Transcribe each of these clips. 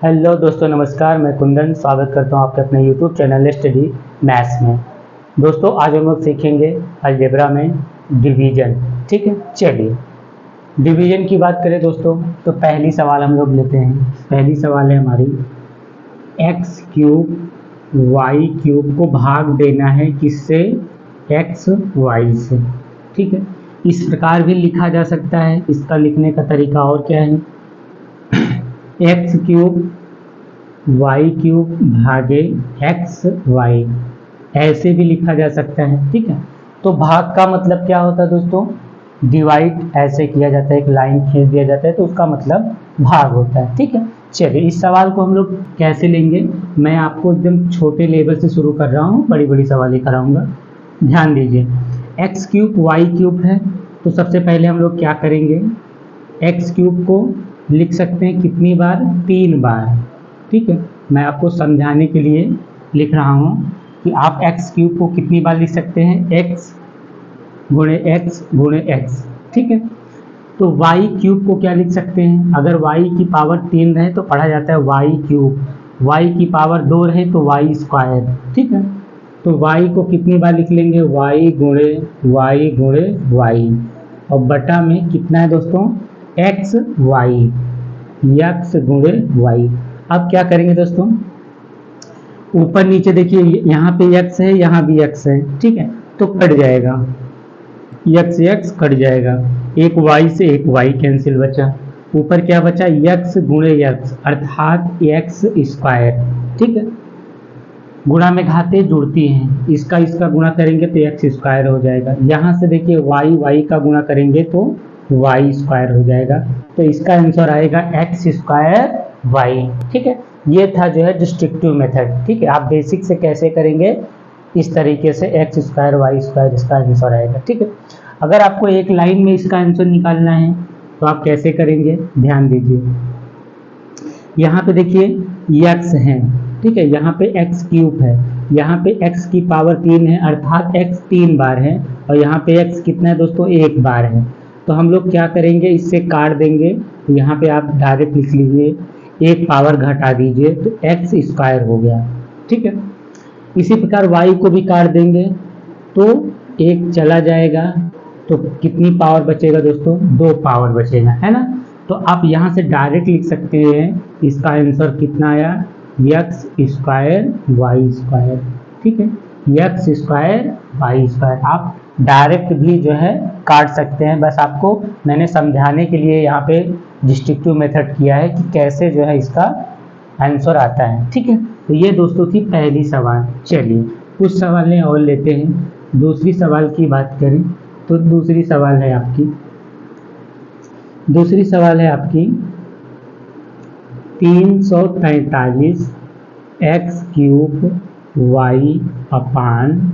Hello दोस्तों, नमस्कार। मैं कुंदन स्वागत करता हूं आपके अपने यूट्यूब चैनल स्टडी मैथ्स में। दोस्तों, आज हम लोग सीखेंगे अलजेब्रा में डिवीजन। ठीक है, चलिए डिवीजन की बात करें दोस्तों, तो पहली सवाल हम लोग लेते हैं। पहली सवाल है हमारी, एक्स क्यूब वाई क्यूब को भाग देना है किससे? एक्स वाई से। ठीक है, इस प्रकार भी लिखा जा सकता है। इसका लिखने का तरीका और क्या है, एक्स क्यूब वाई क्यूब भागे एक्स वाई, ऐसे भी लिखा जा सकता है। ठीक है, तो भाग का मतलब क्या होता है दोस्तों? डिवाइड ऐसे किया जाता है, एक लाइन खींच दिया जाता है तो उसका मतलब भाग होता है। ठीक है, चलिए इस सवाल को हम लोग कैसे लेंगे, मैं आपको एकदम छोटे लेवल से शुरू कर रहा हूँ, बड़ी बड़ी सवाल ही कराऊंगा। ध्यान दीजिए, एक्स क्यूब वाई क्यूब है, तो सबसे पहले हम लोग क्या करेंगे, एक्स क्यूब को लिख सकते हैं कितनी बार? 3 बार। ठीक है, मैं आपको समझाने के लिए लिख रहा हूँ कि आप एक्स क्यूब को कितनी बार लिख सकते हैं, एक्स गुणे एक्स गुणे एक्स। ठीक है, तो वाई क्यूब को क्या लिख सकते हैं, अगर वाई की पावर 3 रहे तो पढ़ा जाता है वाई क्यूब, वाई की पावर 2 रहे तो वाई स्क्वायर। ठीक है, तो वाई को कितनी बार लिख लेंगे, वाई गुणे वाई, और बटा में कितना है दोस्तों, एक्स वाई, एक्स गुणे वाई। अब क्या करेंगे दोस्तों, ऊपर नीचे देखिए, यहाँ पे x है, यहाँ भी x है। ठीक है, तो कट जाएगा, x कट जाएगा, एक y से एक y कैंसिल बचा, ऊपर क्या बचा, x गुणे x अर्थात x स्क्वायर। ठीक है, गुणा में घाते जुड़ती हैं, इसका इसका गुणा करेंगे तो x स्क्वायर हो जाएगा। यहाँ से देखिए y का गुणा करेंगे तो y स्क्वायर हो जाएगा, तो इसका आंसर आएगा x स्क्वायर y। ठीक है, ये था जो है डिस्ट्रक्टिव मेथड। ठीक है, आप बेसिक से कैसे करेंगे, इस तरीके से एक्स स्क्वायर वाई स्क्वायर इसका आंसर आएगा। ठीक है, अगर आपको एक लाइन में इसका आंसर निकालना है तो आप कैसे करेंगे, ध्यान दीजिए। यहाँ पे देखिए एक्स है, ठीक है, यहाँ पे एक्स क्यूब है, यहाँ पे एक्स की पावर 3 है अर्थात एक्स 3 बार है, और यहाँ पे एक्स कितना है दोस्तों, 1 बार है। तो हम लोग क्या करेंगे, इससे काट देंगे, तो यहाँ पे आप डायरेक्ट लिख लीजिए, एक पावर घटा दीजिए तो एक्स स्क्वायर हो गया। ठीक है, इसी प्रकार y को भी काट देंगे तो एक चला जाएगा, तो कितनी पावर बचेगा दोस्तों, 2 पावर बचेगा, है ना। तो आप यहाँ से डायरेक्ट लिख सकते हैं, इसका आंसर कितना आया, एक्स स्क्वायर वाई स्क्वायर। ठीक है, एक्स स्क्वायर वाई स्क्वायर, आप डायरेक्ट भी जो है काट सकते हैं, बस आपको मैंने समझाने के लिए यहाँ पे डिस्ट्रक्टिव मेथड किया है कि कैसे जो है इसका आंसर आता है। ठीक है, तो ये दोस्तों थी पहली सवाल। चलिए कुछ सवालें और लेते हैं। दूसरी सवाल की बात करें तो दूसरी सवाल है आपकी 343 एक्स क्यूब वाई अपान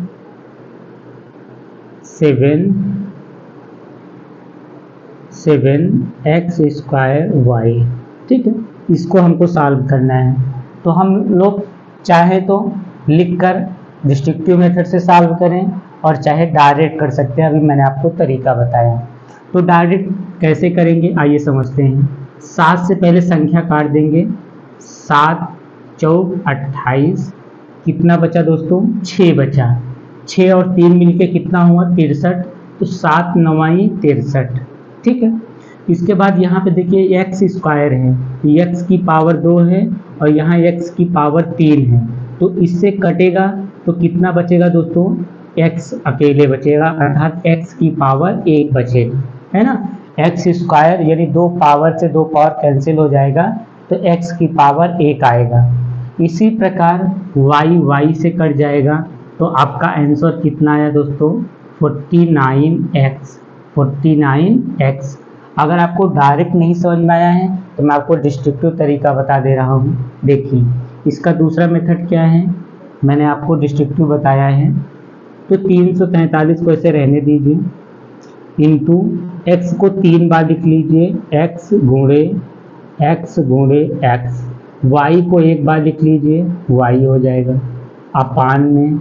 7 एक्स स्क्वायर वाई। ठीक है, इसको हमको सॉल्व करना है, तो हम लोग चाहे तो लिखकर डिस्ट्रक्टिव मेथड से सॉल्व करें और चाहे डायरेक्ट कर सकते हैं, अभी मैंने आपको तरीका बताया। तो डायरेक्ट कैसे करेंगे आइए समझते हैं। 7 से पहले संख्या काट देंगे, 7 चौक 28, कितना बचा दोस्तों, 6 बचा, 6 और 3 मिलके कितना हुआ, 63, तो 7 9 63। ठीक है, इसके बाद यहाँ पे देखिए एक्स स्क्वायर है, तो एक्स की पावर 2 है और यहाँ एक्स की पावर 3 है, तो इससे कटेगा तो कितना बचेगा दोस्तों, एक्स अकेले बचेगा अर्थात एक्स की पावर 1 बचेगा, है ना। एक्स स्क्वायर यानी 2 पावर से 2 पावर कैंसिल हो जाएगा तो एक्स की पावर 1 आएगा। इसी प्रकार वाई से कट जाएगा, तो आपका आंसर कितना आया दोस्तों, 49x। अगर आपको डायरेक्ट नहीं समझ में आया है तो मैं आपको डिस्ट्रक्टिव तरीका बता दे रहा हूँ। देखिए इसका दूसरा मेथड क्या है, मैंने आपको डिस्ट्रक्टिव बताया है, तो 343 को ऐसे रहने दीजिए, इंटू एक्स को 3 बार लिख लीजिए, एक्स गुणे एक्स, वाई को 1 बार लिख लीजिए, वाई हो जाएगा, अपान में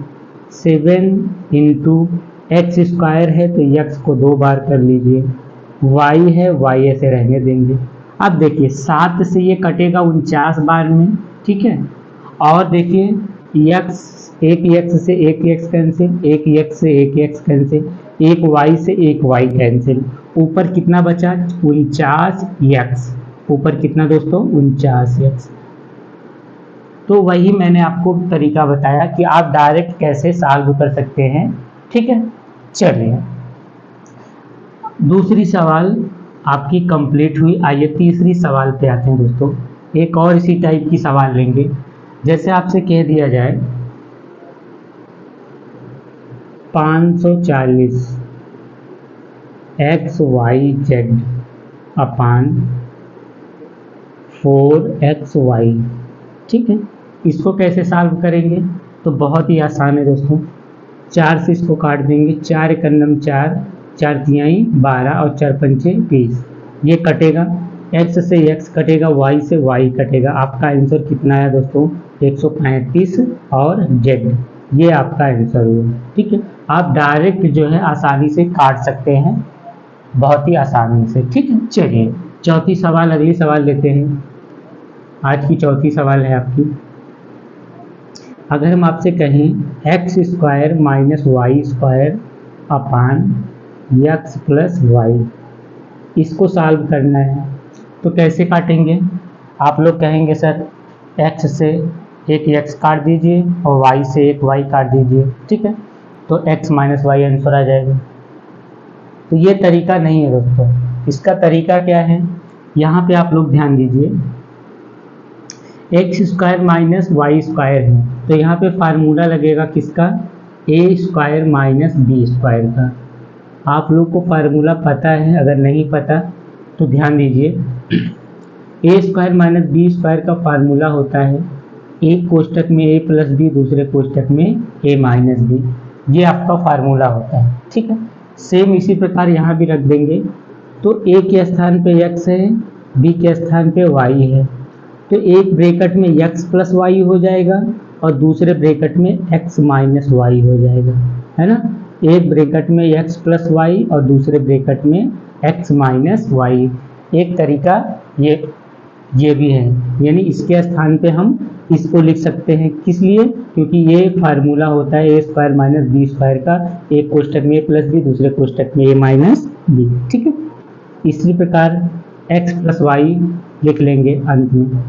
7 इंटू एक्स स्क्वायर है तो एक्स को 2 बार कर लीजिए, वाई है वाई ऐसे रहने देंगे, अब देखिए 7 से ये कटेगा 49 बार में, ठीक है। और देखिए x, एक x से एक x कैंसिल, एक x से एक x कैंसिल, एक y से एक y कैंसिल, ऊपर कितना बचा 49x, ऊपर कितना दोस्तों 49x। तो वही मैंने आपको तरीका बताया कि आप डायरेक्ट कैसे सॉल्व कर सकते हैं, ठीक है। चलिए दूसरी सवाल आपकी कंप्लीट हुई। आइए तीसरी सवाल पे आते हैं दोस्तों। एक और इसी टाइप की सवाल लेंगे। जैसे आपसे कह दिया जाए 540 XYZ अपान 4XY, ठीक है। इसको कैसे सॉल्व करेंगे? तो बहुत ही आसान है दोस्तों। 4 से इसको काट देंगे, 4 एकन्नम 4, 4 तिहाई 12 और 4 पंचे 20। ये कटेगा, x से x कटेगा, y से y कटेगा। आपका आंसर कितना है दोस्तों 135 और z, ये आपका आंसर हुआ, ठीक है। आप डायरेक्ट जो है आसानी से काट सकते हैं, बहुत ही आसानी से, ठीक है। चलिए चौथी सवाल, अगली सवाल लेते हैं। आज की चौथी सवाल है आपकी। अगर हम आपसे कहें x square minus Y square upon x plus Y, इसको सॉल्व करना है तो कैसे काटेंगे? आप लोग कहेंगे सर x से एक x काट दीजिए और y से एक y काट दीजिए, ठीक है। तो x माइनस वाई आंसर आ जाएगा। तो ये तरीका नहीं है दोस्तों। इसका तरीका क्या है, यहाँ पे आप लोग ध्यान दीजिए। X square minus Y square है, तो यहाँ पे फार्मूला लगेगा किसका, A square minus B square का। आप लोग को फार्मूला पता है, अगर नहीं पता तो ध्यान दीजिए। ए स्क्वायर माइनस बी स्क्वायर का फार्मूला होता है एक कोष्टक में ए प्लस बी, दूसरे कोष्टक में ए माइनस बी, ये आपका फार्मूला होता है, ठीक है। सेम इसी प्रकार यहाँ भी रख देंगे। तो ए के स्थान पे x है, बी के स्थान पे y है, तो एक ब्रैकेट में x प्लस वाई हो जाएगा और दूसरे ब्रैकेट में x माइनस वाई हो जाएगा, है ना। एक ब्रैकेट में x प्लस वाई और दूसरे ब्रैकेट में x माइनस वाई। एक तरीका ये भी है, यानी इसके स्थान पे हम इसको लिख सकते हैं। किस लिए? क्योंकि ये फार्मूला होता है ए स्क्वायर माइनस बी स्क्वायर का, एक कोष्टक में ए प्लस बी, दूसरे कोष्टक में ए माइनस बी, ठीक है। इसी प्रकार x प्लस वाई लिख लेंगे अंत में।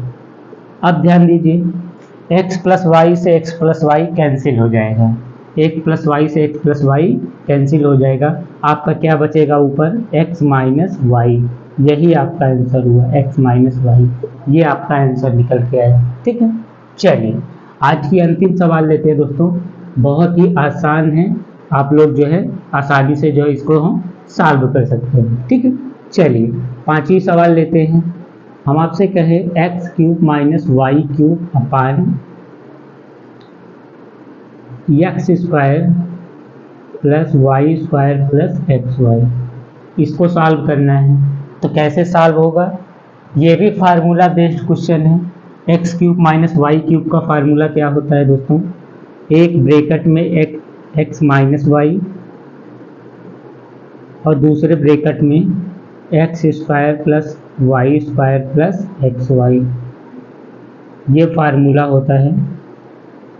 अब ध्यान दीजिए x प्लस वाई से x प्लस वाई कैंसिल हो जाएगा, एक प्लस वाई से x प्लस वाई कैंसिल हो जाएगा। आपका क्या बचेगा ऊपर, x माइनस वाई। यही आपका आंसर हुआ, x माइनस वाई, ये आपका आंसर निकल के आया, ठीक है। चलिए आज की अंतिम सवाल लेते हैं दोस्तों। बहुत ही आसान है, आप लोग जो है आसानी से जो है इसको हम सॉल्व कर सकते हैं, ठीक है। चलिए पांचवी सवाल लेते हैं। हम आपसे कहे X cube minus Y cube upon X square plus Y square plus X Y, इसको सॉल्व करना है। तो कैसे सॉल्व होगा? ये भी फार्मूला बेस्ड क्वेश्चन है। X cube minus Y cube का फार्मूला क्या होता है दोस्तों, एक ब्रैकेट में एक्स माइनस वाई और दूसरे ब्रैकेट में X square plus Y square plus X Y, ये फार्मूला होता है,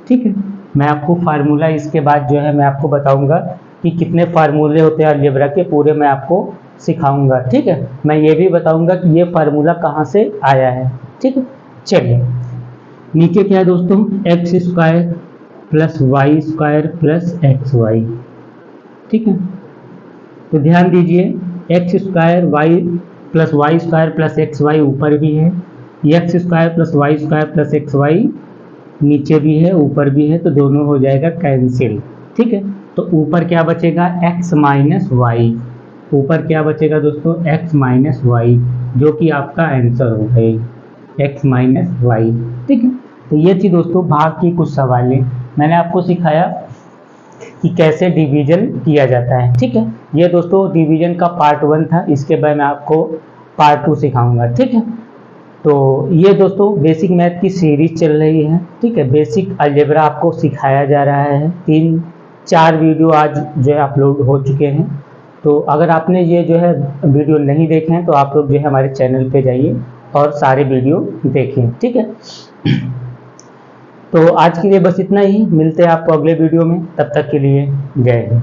ठीक है। मैं आपको फार्मूला इसके बाद जो है मैं आपको बताऊंगा कि कितने फार्मूले होते हैं अलजेब्रा के, पूरे मैं आपको सिखाऊंगा, ठीक है। मैं ये भी बताऊंगा कि ये फार्मूला कहाँ से आया है, ठीक है। चलिए नीचे क्या है दोस्तों, X square plus Y square plus X Y, ठीक है। तो ध्यान दीजिए X square Y plus Y square plus X Y ऊपर भी है, X square plus Y square plus X Y नीचे भी है ऊपर भी है, तो दोनों हो जाएगा कैंसिल, ठीक है। तो ऊपर क्या बचेगा, एक्स माइनस वाई, ऊपर क्या बचेगा दोस्तों, एक्स माइनस वाई, जो कि आपका आंसर हो गई एक्स माइनस वाई, ठीक है। तो ये थी दोस्तों भाग की कुछ सवालें। मैंने आपको सिखाया कि कैसे डिवीजन किया जाता है, ठीक है। ये दोस्तों डिवीजन का पार्ट 1 था, इसके बाद मैं आपको पार्ट 2 सिखाऊंगा, ठीक है। तो ये दोस्तों बेसिक मैथ की सीरीज चल रही है, ठीक है। बेसिक अलजेब्रा आपको सिखाया जा रहा है, 3-4 वीडियो आज जो है अपलोड हो चुके हैं। तो अगर आपने ये जो है वीडियो नहीं देखे हैं तो आप लोग जो है हमारे चैनल पे जाइए और सारे वीडियो देखें, ठीक है। तो आज के लिए बस इतना ही, मिलते हैं आपको अगले वीडियो में, तब तक के लिए जय हिंद।